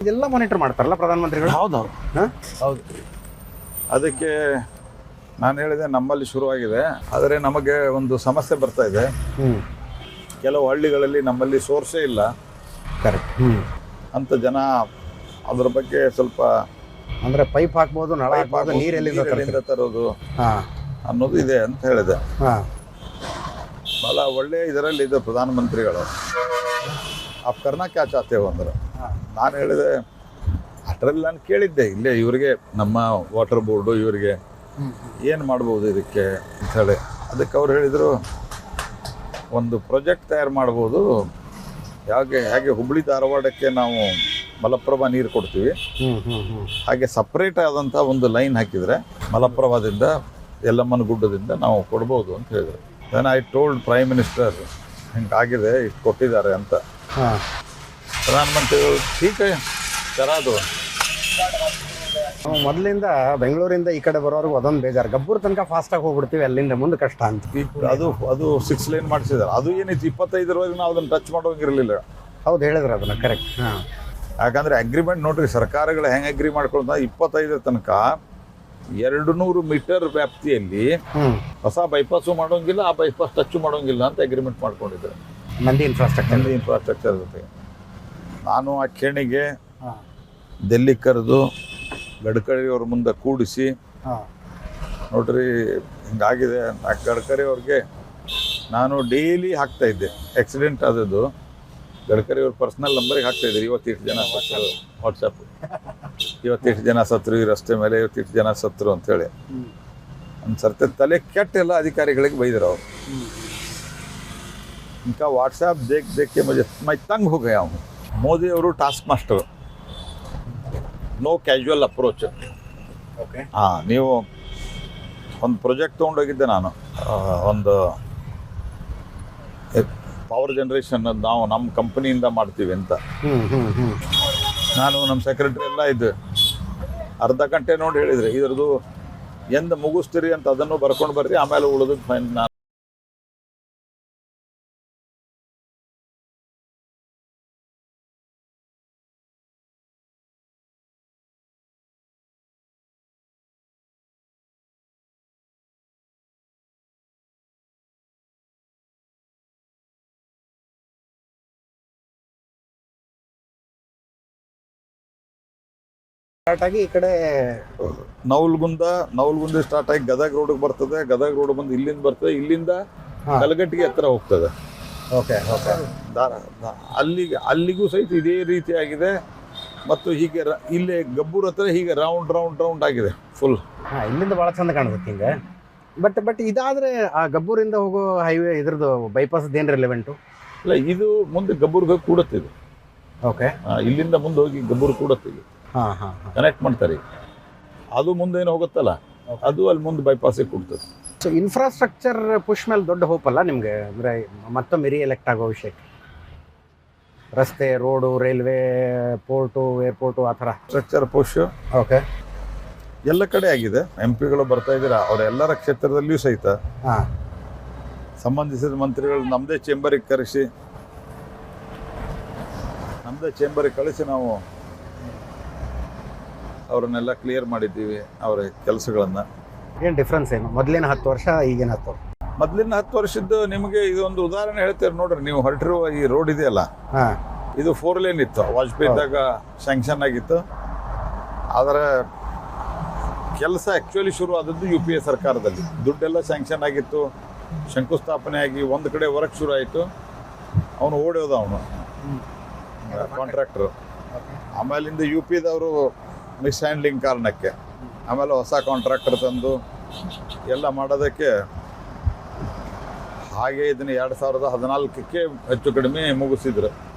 ಇದೆಲ್ಲ ಮಾನಿಟರ್ ಮಾಡ್ತಾರಲ್ಲ ಪ್ರಧಾನಮಂತ್ರಿಗಳು? ಹೌದೌದು ಹೌದು. ಅದಕ್ಕೆ ನಾನು ಹೇಳಿದೆ ನಮ್ಮಲ್ಲಿ ಶುರುವಾಗಿದೆ, ಆದರೆ ನಮಗೆ ಒಂದು ಸಮಸ್ಯೆ ಬರ್ತಾ ಇದೆ. ಕೆಲವು ಹಳ್ಳಿಗಳಲ್ಲಿ ನಮ್ಮಲ್ಲಿ ಸೋರ್ಸೇ ಇಲ್ಲ. ಕರೆಕ್ಟ್. ಅಂತ ಜನ ಅದ್ರ ಬಗ್ಗೆ ಸ್ವಲ್ಪ ಅಂದ್ರೆ ಪೈಪ್ ಹಾಕ್ಬೋದು, ನಳ ಹಾಕ್ಬೋದು, ನೀರೆಲ್ಲಿಂದ ತರೋದು ಅನ್ನೋದು ಇದೆ ಅಂತ ಹೇಳಿದೆ. ಭಾಳ ಒಳ್ಳೆ ಇದರಲ್ಲಿ ಇದೆ ಪ್ರಧಾನಮಂತ್ರಿಗಳು. आप करना क्या चाहते हो ಅಂದ್ರೆ ನಾನು ಹೇಳಿದೆ, ಅದರಲ್ಲಿ ನಾನು ಕೇಳಿದ್ದೆ ಇಲ್ಲೇ ಇವರಿಗೆ, ನಮ್ಮ ವಾಟರ್ ಬೋರ್ಡು ಇವರಿಗೆ ಏನು ಮಾಡ್ಬೋದು ಇದಕ್ಕೆ ಅಂಥೇಳಿ. ಅದಕ್ಕೆ ಅವ್ರು ಹೇಳಿದರು, ಒಂದು ಪ್ರಾಜೆಕ್ಟ್ ತಯಾರು ಮಾಡ್ಬೋದು. ಹೇಗೆ ಹುಬ್ಬಳ್ಳಿ ಧಾರವಾಡಕ್ಕೆ ನಾವು ಮಲಪ್ರಭಾ ನೀರು ಕೊಡ್ತೀವಿ, ಹಾಗೆ ಸಪ್ರೇಟ್ ಆದಂಥ ಒಂದು ಲೈನ್ ಹಾಕಿದರೆ ಮಲಪ್ರಭಾದಿಂದ ಯಲ್ಲಮ್ಮನ ಗುಡ್ಡದಿಂದ ನಾವು ಕೊಡ್ಬೋದು ಅಂತ ಹೇಳಿದರು. Then I told prime minister ಹಿಂಗಾಗಿದೆ, ಇಷ್ಟು ಕೊಟ್ಟಿದ್ದಾರೆ ಅಂತ. ಪ್ರಧಾನಮಂತ್ರಿಗಳು ಠೀಕ್ ಚರಾದು. ಮೊದಲಿಂದ ಬೆಂಗಳೂರಿಂದ ಈ ಕಡೆ ಬರೋರ್ಗು ಅದೊಂದು ಬೇಜಾರು, ಗಬ್ಬೂರ್ ತನಕ ಫಾಸ್ಟಾಗಿ ಹೋಗ್ಬಿಡ್ತೀವಿ, ಅಲ್ಲಿಂದ ಮುಂದೆ ಕಷ್ಟ ಅಂತ. ಅದು 6 ಲೈನ್ ಮಾಡಿಸಿದ್ದಾರೆ. ಅದು ಏನಿತ್ತು 25ರವರೆಗೆ ನಾವು ಅದನ್ನು ಟಚ್ ಮಾಡೋಂಗಿರಲಿಲ್ಲ. ಹೌದು, ಹೇಳಿದ್ರು ಅದನ್ನ. ಕರೆಕ್ಟ್. ಯಾಕಂದರೆ ಅಗ್ರಿಮೆಂಟ್ ನೋಡ್ರಿ, ಸರ್ಕಾರಗಳು ಹೆಂಗೆ ಅಗ್ರಿ ಮಾಡ್ಕೊಳ್ಳೋದು, 25 ತನಕ 200 ಮೀಟರ್ ವ್ಯಾಪ್ತಿಯಲ್ಲಿ ಹೊಸ ಬೈಪಾಸು ಮಾಡೋಂಗಿಲ್ಲ, ಆ ಬೈಪಾಸ್ ಟಚ್ ಮಾಡೋಂಗಿಲ್ಲ ಅಂತ ಅಗ್ರಿಮೆಂಟ್ ಮಾಡ್ಕೊಂಡಿದ್ದಾರೆ ನಂದಿ ಇನ್ಫ್ರಾಸ್ಟ್ರಕ್ಚರ್ ಜೊತೆ. ನಾನು ಆ ಖೇಣಿಗೆ ಡೆಲ್ಲಿ ಕರೆದು ಗಡ್ಕರಿ ಅವ್ರ ಮುಂದೆ ಕೂಡಿಸಿ, ನೋಡ್ರಿ ಹಿಂಗಾಗಿದೆ. ಗಡ್ಕರಿ ಅವ್ರಿಗೆ ನಾನು ಡೈಲಿ ಹಾಕ್ತಾ ಇದ್ದೆ, ಆಕ್ಸಿಡೆಂಟ್ ಆದದ್ದು ಗಡ್ಕರಿ ಅವ್ರ ಪರ್ಸ್ನಲ್ ನಂಬರಿಗೆ ಹಾಕ್ತಾ ಇದ್ರಿ, ಇವತ್ತಿಷ್ಟು ಜನ ಸತ್ರು, ವಾಟ್ಸಪ್ ಇವತ್ತಿಷ್ಟು ಜನ ಸತ್ರು ಈ ರಸ್ತೆ ಮೇಲೆ, ಇವತ್ತಿಷ್ಟು ಜನ ಸತ್ರು ಅಂತೇಳಿ. ಒಂದು ಸರ್ತಿ ತಲೆ ಕೆಟ್ಟ ಎಲ್ಲ ಅಧಿಕಾರಿಗಳಿಗೆ ಬೈದರು ಅವರು. इनका व्हाट्सएप देख के मैं तंग हो गया हूँ. ಮೋದಿ ಅವರು task master, no casual approach. Okay. ನೀವು ಒಂದು ಪ್ರಾಜೆಕ್ಟ್ ತೊಗೊಂಡೋಗಿದ್ದೆ ನಾನು, ಒಂದು ಪವರ್ ಜನರೇಷನ್ ನಾವು ನಮ್ಮ ಕಂಪನಿಯಿಂದ ಮಾಡ್ತೀವಿ ಅಂತ. ನಾನು ನಮ್ಮ ಸೆಕ್ರೆಟರಿ ಎಲ್ಲ ಇದ್ದೆ. ಅರ್ಧ ಗಂಟೆ ನೋಡಿ ಹೇಳಿದ್ರಿ, ಇದ್ರದ್ದು ಎಂದ ಮುಗಿಸ್ತೀರಿ ಅಂತ ಅದನ್ನು ಬರ್ಕೊಂಡು ಬರ್ರಿ, ಆಮೇಲೆ ಉಳಿದು ಫೈನ್. ನಾನು ಸ್ಟಾರ್ಟ್ ಆಗಿ ಈ ಕಡೆ ನವಲ್ಗುಂದ ಸ್ಟಾರ್ಟ್ ಆಗಿ ಗದಗ ರೋಡ್ಗೆ ಬರ್ತದೆ. ಗದಗ ರೋಡ್ ಬಂದು ಇಲ್ಲಿಂದ ಬರ್ತದೆ, ಇಲ್ಲಿಂದ ಕಲಗಟ್ಟಿಗೆ ಹತ್ರ ಹೋಗ್ತದೆ. Okay okay. ಅಲ್ಲಿಗೂ ಸಹಿತ ಇದೇ ರೀತಿಯಾಗಿದೆ. ಮತ್ತು ಹೀಗೆ ಇಲ್ಲೇ ಗಬ್ಬೂರ್ ಹತ್ರ ಹೀಗೆ ರೌಂಡ್ ಆಗಿದೆ ಫುಲ್. ಇಲ್ಲಿಂದ ಭಾಳ ಚಂದ ಕಾಣಿಸುತ್ತೆ ಹಿಂಗೆ. ಬಟ್ ಇದಾದರೆ ಆ ಗಬ್ಬೂರಿಂದ ಹೋಗೋ ಹೈವೇ ಇದ್ರದ್ದು ಬೈಪಾಸ್ ಏನು ರಿಲೆವೆಂಟು? ಇಲ್ಲ, ಇದು ಮುಂದೆ ಗಬ್ಬೂರ್ಗೆ ಕೂಡುತ್ತಿದೆ. ಓಕೆ. ಇಲ್ಲಿಂದ ಮುಂದೆ ಹೋಗಿ ಗಬ್ಬೂರ್ ಕೂಡುತ್ತಿದೆ, ಕನೆಕ್ಟ್ ಮಾಡ್ತಾರೆ. ಅದು ಮುಂದೆ ಏನು ಹೋಗುತ್ತಲ್ಲ, ಅದು ಅಲ್ಲಿ ಮುಂದೆ ಬೈಪಾಸಿಗೆ ಕೊಡ್ತದೆ. ಸೊ ಇನ್ಫ್ರಾಸ್ಟ್ರಕ್ಚರ್ ಪುಷ್ ಮೇಲೆ ದೊಡ್ಡ ಹೋಪ್ ಅಲ್ಲ ನಿಮಗೆ? ಅಂದರೆ ಮತ್ತೊಮ್ಮೆ ಎಲೆಕ್ಟ್ ಆಗೋ ವಿಷಯಕ್ಕೆ ರಸ್ತೆ, ರೋಡು, ರೈಲ್ವೆ, ಪೋರ್ಟು, ಏರ್ಪೋರ್ಟು, ಆ ಥರ ಸ್ಟ್ರಕ್ಚರ್ ಪುಷ್. ಓಕೆ. ಎಲ್ಲ ಕಡೆ ಆಗಿದೆ. MP ಗಳು ಬರ್ತಾ ಇದ್ದೀರಾ, ಅವರೆಲ್ಲರ ಕ್ಷೇತ್ರದಲ್ಲಿಯೂ ಸಹಿತ ಸಂಬಂಧಿಸಿದ ಮಂತ್ರಿಗಳು ನಮ್ಮದೇ ಚೇಂಬರಿಗೆ ಕಳಿಸಿ ನಾವು ಅವರನ್ನೆಲ್ಲ ಕ್ಲಿಯರ್ ಮಾಡಿದ್ದೀವಿ, ಅವರ ಕೆಲಸಗಳನ್ನು. ಏನು ಡಿಫ್ರೆನ್ಸ್ ಏನು ಮೊದಲಿನ 10 ವರ್ಷ ಈಗಿನ 10 ವರ್ಷ? ಮೊದಲಿನ 10 ವರ್ಷದ್ದು ನಿಮಗೆ ಇದೊಂದು ಉದಾಹರಣೆ ಹೇಳ್ತೀರಿ ನೋಡ್ರಿ. ನೀವು ಹೊರಟಿರುವ ಈ ರೋಡ್ ಇದೆಯಲ್ಲ, ಇದು 4 ಲೇನ್ ಇತ್ತು, ವಾಜಪೇಯಿ ಇದ್ದಾಗ ಸ್ಯಾಂಕ್ಷನ್ ಆಗಿತ್ತು. ಆದರೆ ಕೆಲಸ ಆ್ಯಕ್ಚುಲಿ ಶುರು ಆದದ್ದು UPA ಸರ್ಕಾರದಲ್ಲಿ. ದುಡ್ಡೆಲ್ಲ ಸ್ಯಾಂಕ್ಷನ್ ಆಗಿತ್ತು, ಶಂಕುಸ್ಥಾಪನೆ ಆಗಿ ಒಂದು ಕಡೆ ವರ್ಕ್ ಶುರು ಆಯಿತು. ಅವನು ಓಡೋದ, ಅವನು ಕಾಂಟ್ರಾಕ್ಟ್ರು. ಆಮೇಲಿಂದ UPದವರು ಮಿಸ್ ಹ್ಯಾಂಡ್ಲಿಂಗ್ ಕಾರಣಕ್ಕೆ ಆಮೇಲೆ ಹೊಸ ಕಾಂಟ್ರಾಕ್ಟರ್ ತಂದು ಎಲ್ಲ ಮಾಡೋದಕ್ಕೆ, ಹಾಗೆ ಇದನ್ನು 2014ಕ್ಕೆ ಹೆಚ್ಚು ಕಡಿಮೆ ಮುಗಿಸಿದ್ರು.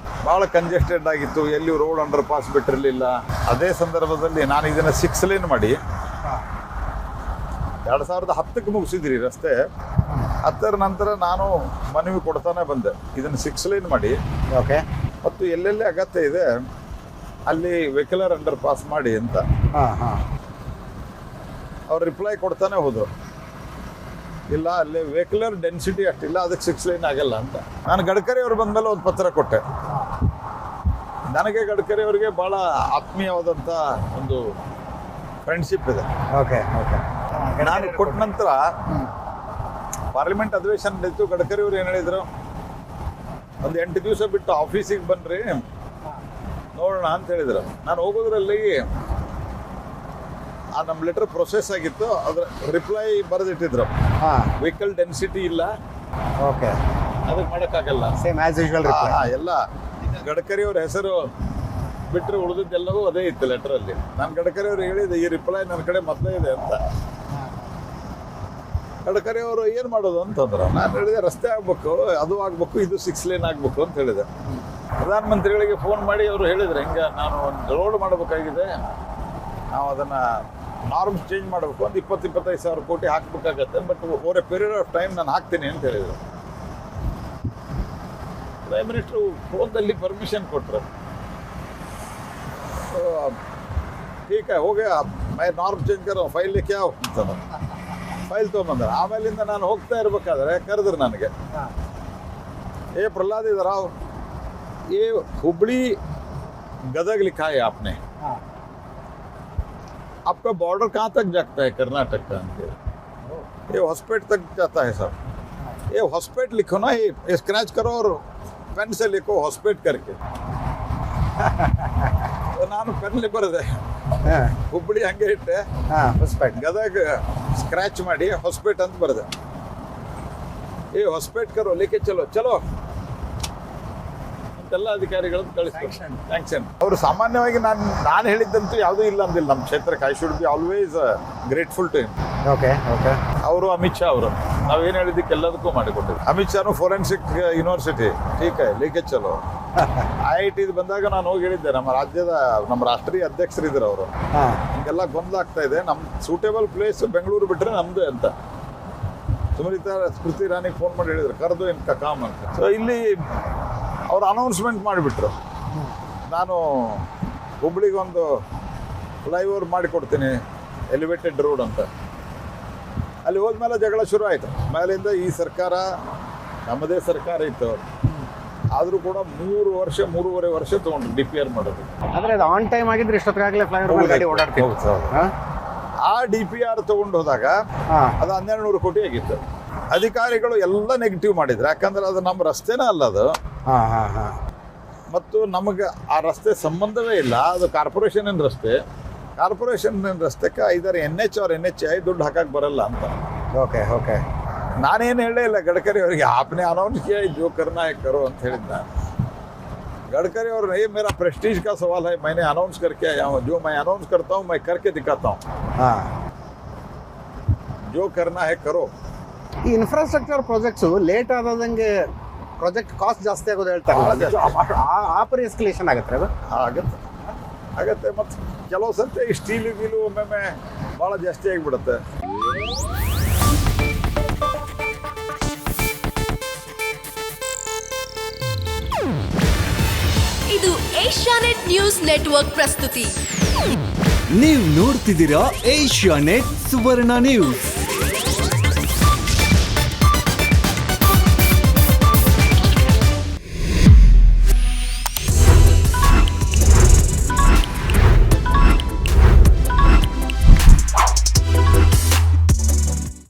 ಭಾಳ ಕಂಜೆಸ್ಟೆಡ್ ಆಗಿತ್ತು, ಎಲ್ಲಿ ರೋಡ್ ಅಂಡರ್ ಪಾಸ್ ಬಿಟ್ಟಿರಲಿಲ್ಲ. ಅದೇ ಸಂದರ್ಭದಲ್ಲಿ ನಾನು ಇದನ್ನು 6 ಲೇನ್ ಮಾಡಿ 2010ಕ್ಕೆ ಮುಗಿಸಿದ್ರಿ ರಸ್ತೆ. 10ರ ನಂತರ ನಾನು ಮನವಿ ಕೊಡ್ತಾನೆ ಬಂದೆ, ಇದನ್ನು 6 ಲೇನ್ ಮಾಡಿ. ಓಕೆ. ಮತ್ತು ಎಲ್ಲೆಲ್ಲಿ ಅಗತ್ಯ ಇದೆ ಅಲ್ಲಿ ವೆಹಿಕಲರ್ ಅಂಡರ್ ಪಾಸ್ ಮಾಡಿ ಅಂತ ಅವ್ರು ರಿಪ್ಲೈ ಕೊಡ್ತಾನೆ ಹೋದ್ರು. ಇಲ್ಲ, ಅಲ್ಲಿ ವೆಹಿಕಲರ್ ಡೆನ್ಸಿಟಿ ಅಷ್ಟಿಲ್ಲ, ಅದಕ್ಕೆ 6 ಲೈನ್ ಆಗಲ್ಲ ಅಂತ. ನಾನು ಗಡ್ಕರಿ ಅವ್ರು ಬಂದಮೇಲೆ ಒಂದು ಪತ್ರ ಕೊಟ್ಟೆ, ನನಗೆ ಗಡ್ಕರಿ ಅವರಿಗೆ ಭಾಳ ಆತ್ಮೀಯವಾದಂಥ ಒಂದು ಫ್ರೆಂಡ್ಶಿಪ್ ಇದೆ. Okay okay. ನಾನು ಕೊಟ್ಟ ನಂತರ ಪಾರ್ಲಿಮೆಂಟ್ ಅಧಿವೇಶನ ನಡೀತು. ಗಡ್ಕರಿ ಅವರು ಏನು ಹೇಳಿದರು, ಒಂದು 8 ದಿವಸ ಬಿಟ್ಟು ಆಫೀಸಿಗೆ ಬನ್ನಿರಿ ನೋಡೋಣ ಅಂತ ಹೇಳಿದರು. ನಾನು ಹೋಗೋದ್ರಲ್ಲಿ ಆ ನಮ್ಮ ಲೆಟರ್ ಪ್ರೊಸೆಸ್ ಆಗಿತ್ತು, ಅದ್ರ ರಿಪ್ಲೈ ಬರೆದಿಟ್ಟಿದ್ರು. ವೆಹಿಕಲ್ ಡೆನ್ಸಿಟಿ ಇಲ್ಲ, ಓಕೆ, ಅದಕ್ಕೆ ಮಾಡೋಕ್ಕಾಗಲ್ಲ. ಸೇಮ್ ಆಸ್ ಯೂಶುವಲ್ ಎಲ್ಲ ಗಡ್ಕರಿ ಅವ್ರ ಹೆಸರು ಬಿಟ್ಟರೆ ಉಳಿದಿದ್ದೆಲ್ಲವೂ ಅದೇ ಇತ್ತು ಲೆಟರಲ್ಲಿ. ನಾನು ಗಡ್ಕರಿ ಅವ್ರು ಹೇಳಿದೆ, ಈ ರಿಪ್ಲೈ ನನ್ನ ಕಡೆ ಮೊದಲೇ ಇದೆ ಅಂತ. ಗಡ್ಕರಿ ಅವರು ಏನು ಮಾಡೋದು ಅಂತಂದ್ರೆ, ನಾನು ಹೇಳಿದೆ ರಸ್ತೆ ಆಗಬೇಕು, ಅದು ಆಗಬೇಕು, ಇದು 6 ಲೇನ್ ಆಗಬೇಕು ಅಂತ ಹೇಳಿದೆ. ಪ್ರಧಾನಮಂತ್ರಿಗಳಿಗೆ ಫೋನ್ ಮಾಡಿ ಅವರು ಹೇಳಿದ್ರು, ಹಿಂಗೆ ನಾನು ಒಂದು ರೋಡ್ ಮಾಡಬೇಕಾಗಿದೆ, ನಾವು ಅದನ್ನು ನಾರ್ಮ್ಸ್ ಚೇಂಜ್ ಮಾಡಬೇಕು, ಒಂದು 20-25 ಸಾವಿರ ಕೋಟಿ ಹಾಕಬೇಕಾಗತ್ತೆ, but over a period of time ನಾನು ಹಾಕ್ತೀನಿ ಅಂತ ಹೇಳಿದರು. ಪ್ರೈಮ್ ಮಿನಿಸ್ಟ್ರು ಫೋನ್ದಲ್ಲಿ ಪರ್ಮಿಷನ್ ಕೊಟ್ಟರು. ठीक है हो गया, मैं ನಾರ್ಮ್ ಚೇಂಜ್ ಕರೋ, ಫೈಲ್ ಲೇಕೆ आओ ಅಂತಂದ. ಫೈಲ್ ತೊಗೊಂಬಂದ್ರೆ ಆಮೇಲಿಂದ ನಾನು ಹೋಗ್ತಾ ಇರ್ಬೇಕಾದ್ರೆ ಕರೆದ್ರು ನನಗೆ, ಏ ಪ್ರಹ್ಲಾದ್ ರಾವ್, ये हुबली गदग लिखा है आपने, आपका बॉर्डर कहाँ तक जाता है कर्नाटक का? ये हॉस्पिटल तक जाता है सर, ये हॉस्पिटल लिखो ना, ये स्क्रैच करो और पेन से लिखो हॉस्पिटल करके. तो ನಾನು ಪೆನ್ಲಿ ಬರೆದೆ, ಹುಬ್ಬಳ್ಳಿ ಹಂಗೆ ಇಟ್ಟೆ, ಗದಗ ಸ್ಕ್ರಾಚ್ ಮಾಡಿ ಹಾಸ್ಪಿಟಲ್ ಅಂತ ಬರೆದೆ. ಏ ಹಾಸ್ಪಿಟಲ್ ಕರೋ ಲೇಕೆ ಚಲೋ ಚಲೋ ಅಂತೆಲ್ಲ ಅಧಿಕಾರಿಗಳನ್ನು ಕಳಿಸ್ತಾರೆ. ಥ್ಯಾಂಕ್ಸ್. ಅವರು ಸಾಮಾನ್ಯವಾಗಿ ನಾನು ಹೇಳಿದ್ದಂತೂ ಯಾವುದೂ ಇಲ್ಲ ಅಂದಿಲ್ಲ ನಮ್ಮ ಕ್ಷೇತ್ರಕ್ಕೆ. I should be always grateful to him. Okay okay. ಅವರು ಅಮಿತ್ ಶಾ ಅವರು ನಾವೇನು ಹೇಳಿದ್ದಕ್ಕೆ ಎಲ್ಲದಕ್ಕೂ ಮಾಡಿಕೊಟ್ಟಿದ್ರು. ಅಮಿತ್ ಶಾನು ಫೋರೆನ್ಸಿಕ್ ಯೂನಿವರ್ಸಿಟಿ ಟೀಕ್ ಲೇಕೆ ಚಲೋ. IIT ಬಂದಾಗ ನಾನು ಹೋಗಿ ಹೇಳಿದ್ದೆ, ನಮ್ಮ ರಾಷ್ಟ್ರೀಯ ಅಧ್ಯಕ್ಷರಿದ್ರು ಅವರು, ಹಿಂಗೆಲ್ಲ ಗೊಂದಲ ಆಗ್ತಾ ಇದೆ, ನಮ್ಮ ಸೂಟೇಬಲ್ ಪ್ಲೇಸ್ ಬೆಂಗಳೂರು ಬಿಟ್ಟರೆ ನಮ್ಮದೇ ಅಂತ. ಸ್ಮೃತಿ ಇರಾನಿಗೆ ಫೋನ್ ಮಾಡಿ ಹೇಳಿದ್ರು, ಕರೆದು ಇನ್ಕ ಕಾಮ್ ಅಂತ. ಸೊ ಇಲ್ಲಿ ಅವ್ರು ಅನೌನ್ಸ್ಮೆಂಟ್ ಮಾಡಿಬಿಟ್ರು, ನಾನು ಹುಬ್ಳಿಗೆ ಒಂದು ಫ್ಲೈಓವರ್ ಮಾಡಿಕೊಡ್ತೀನಿ, ಎಲಿವೇಟೆಡ್ ರೋಡ್ ಅಂತ. ಅಲ್ಲಿ ಹೋದ್ಮೇಲೆ ಜಗಳ ಶುರು ಆಯಿತು. ಮೇಲಿಂದ ಈ ಸರ್ಕಾರ ನಮ್ಮದೇ ಸರ್ಕಾರ ಇತ್ತು, ಆದರೂ ಕೂಡ 3-3.5 ವರ್ಷ ತೊಗೊಂಡ್ರು DPR ಮಾಡೋದು. ಅಂದರೆ ಅದು ಆನ್ ಟೈಮ್ ಆಗಿದ್ರೆ ಇಷ್ಟೊತ್ತಿಗಾಗಲೇ ಫ್ಲೈಓವರ್ ಗಾಡಿ ಓಡಾಡ್ತಿತ್ತು. ಆ DPR ತೊಗೊಂಡು ಹೋದಾಗ ಅದು 1200 ಕೋಟಿ ಆಗಿತ್ತು. ಅಧಿಕಾರಿಗಳು ಎಲ್ಲ ನೆಗೆಟಿವ್ ಮಾಡಿದ್ರು, ಯಾಕಂದ್ರೆ ಅದು ನಮ್ಮ ರಸ್ತೆನೇ ಅಲ್ಲ ಅದು, ಮತ್ತು ನಮಗೆ ಆ ರಸ್ತೆ ಸಂಬಂಧವೇ ಇಲ್ಲ, ಅದು ಕಾರ್ಪೊರೇಷನ್ ರಸ್ತೆ. ಕಾರ್ಪೊರೇಷನ್ ರಸ್ತೆಗೆ ಐದಾರು NH or NHI ದುಡ್ಡು ಹಾಕಕ್ಕೆ ಬರಲ್ಲ ಅಂತ. Okay okay. ನಾನೇನು ಹೇಳೇ ಇಲ್ಲ ಗಡ್ಕರಿ ಅವರಿಗೆ, आपने अनाउंस किया जो करना है करो ಅಂತ ಹೇಳಿದ್ದ. गडकरी और ये मेरा प्रेस्टीज का सवाल है, मैंने अनाउंस करके आया हूँ, जो मैं अनाउंस करता हूँ मैं करके दिखाता हूँ, जो करना है करो. ಈ ಇನ್ಫ್ರಾಸ್ಟ್ರಕ್ಚರ್ ಪ್ರಾಜೆಕ್ಟ್ಸು ಲೇಟ್ ಆದಂಗೆ ಪ್ರಾಜೆಕ್ಟ್ ಕಾಸ್ಟ್ ಜಾಸ್ತಿ ಆಗೋದು ಹೇಳ್ತಾರೆ. ಆ ಪರಿ ಎಸ್ಕಲೇಷನ್ ಆಗುತ್ತೆ ಅದು? ಆಗತ್ತೆ. ಮತ್ತು ಕೆಲವು ಸರ್ತಿ ಸ್ಟೀಲು ಗೀಲು ಒಮ್ಮೊಮ್ಮೆ ಭಾಳ ಜಾಸ್ತಿ ಆಗಿಬಿಡುತ್ತೆ. ಇದು ಏಷ್ಯಾನೆಟ್ ನ್ಯೂಸ್ ನೆಟ್ವರ್ಕ್ ಪ್ರಸ್ತುತಿ. ನೀವು ನೋಡ್ತಿದ್ದೀರಾ ಏಷ್ಯಾನೆಟ್ ಸುವರ್ಣ ನ್ಯೂಸ್.